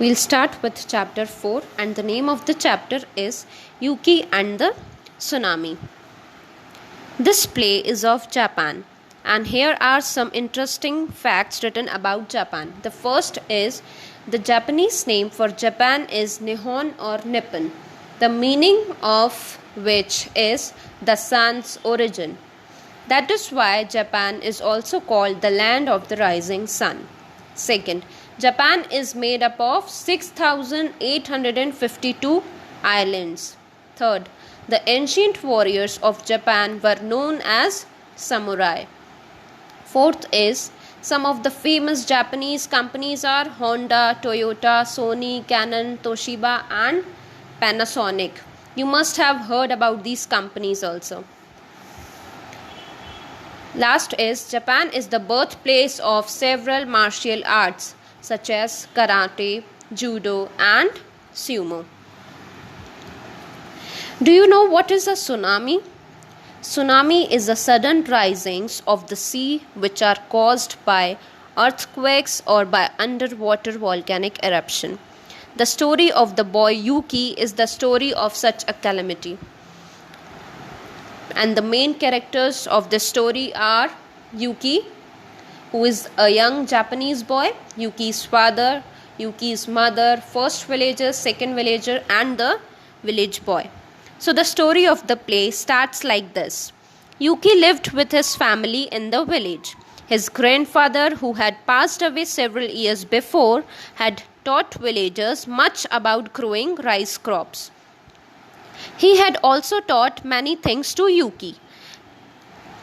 We'll start with chapter 4, and the name of the chapter is Yuki and the Tsunami. This play is of Japan, and here are some interesting facts written about Japan. The first is the Japanese name for Japan is Nihon or Nippon, the meaning of which is the sun's origin. That is why Japan is also called the land of the rising sun. Second, Japan is made up of 6,852 islands. Third, the ancient warriors of Japan were known as samurai. Fourth is some of the famous Japanese companies are Honda, Toyota, Sony, Canon, Toshiba and Panasonic. You must have heard about these companies also. Last is Japan is the birthplace of several martial arts such as karate, judo and sumo. Do you know what is a tsunami? Tsunami is the sudden risings of the sea which are caused by earthquakes or by underwater volcanic eruption. The story of the boy Yuki is the story of such a calamity. And the main characters of the story are Yuki, who is a young Japanese boy, Yuki's father, Yuki's mother, first villager, second villager, and the village boy. So the story of the play starts like this. Yuki lived with his family in the village. His grandfather, who had passed away several years before, had taught villagers much about growing rice crops. He had also taught many things to Yuki.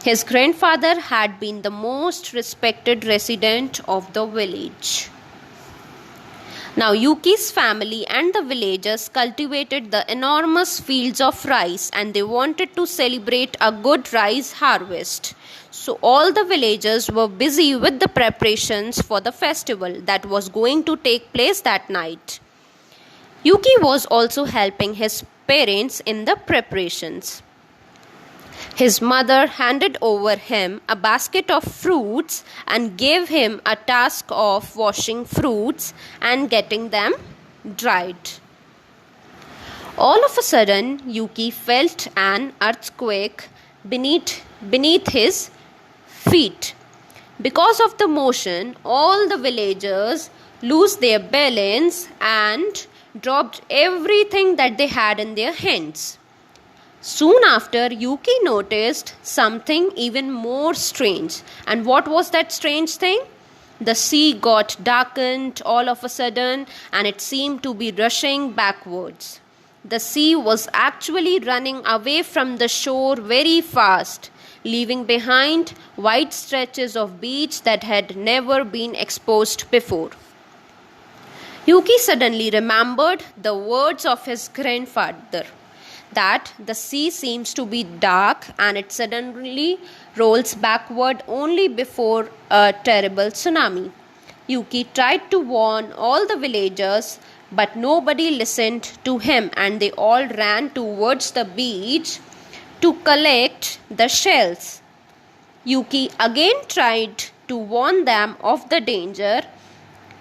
His grandfather had been the most respected resident of the village. Now Yuki's family and the villagers cultivated the enormous fields of rice and they wanted to celebrate a good rice harvest. So all the villagers were busy with the preparations for the festival that was going to take place that night. Yuki was also helping his parents in the preparations. His mother handed over him a basket of fruits and gave him a task of washing fruits and getting them dried. All of a sudden, Yuki felt an earthquake beneath his feet. Because of the motion, all the villagers lose their balance and dropped everything that they had in their hands. Soon after, Yuki noticed something even more strange. And what was that strange thing? The sea got darkened all of a sudden and it seemed to be rushing backwards. The sea was actually running away from the shore very fast, leaving behind wide stretches of beach that had never been exposed before. Yuki suddenly remembered the words of his grandfather that the sea seems to be dark and it suddenly rolls backward only before a terrible tsunami. Yuki tried to warn all the villagers, but nobody listened to him and they all ran towards the beach to collect the shells. Yuki again tried to warn them of the danger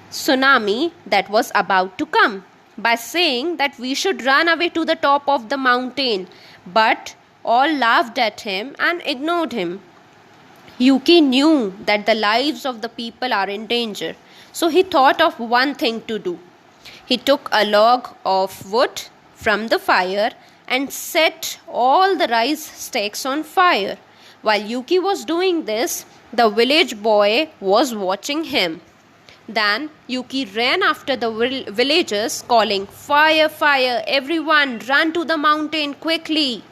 tsunami that was about to come by saying that we should run away to the top of the mountain, but all laughed at him and ignored him. Yuki knew that the lives of the people are in danger, so he thought of one thing to do. He took a log of wood from the fire and set all the rice stakes on fire. While Yuki was doing this, the village boy was watching him. Then Yuki ran after the villagers calling, "Fire, fire, everyone run to the mountain quickly."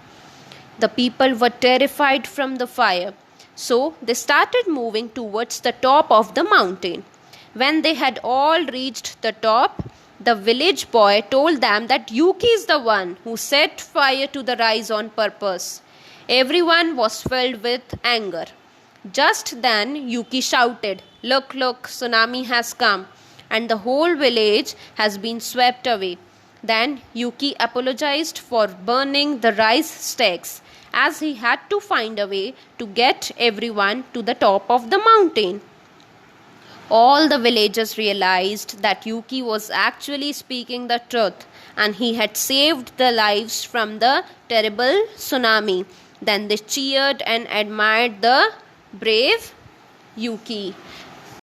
The people were terrified from the fire, so they started moving towards the top of the mountain. When they had all reached the top, the village boy told them that Yuki is the one who set fire to the rice on purpose. Everyone was filled with anger. Just then Yuki shouted, "Look, look, tsunami has come and the whole village has been swept away." Then Yuki apologized for burning the rice stakes as he had to find a way to get everyone to the top of the mountain. All the villagers realized that Yuki was actually speaking the truth and he had saved the lives from the terrible tsunami. Then they cheered and admired the brave Yuki.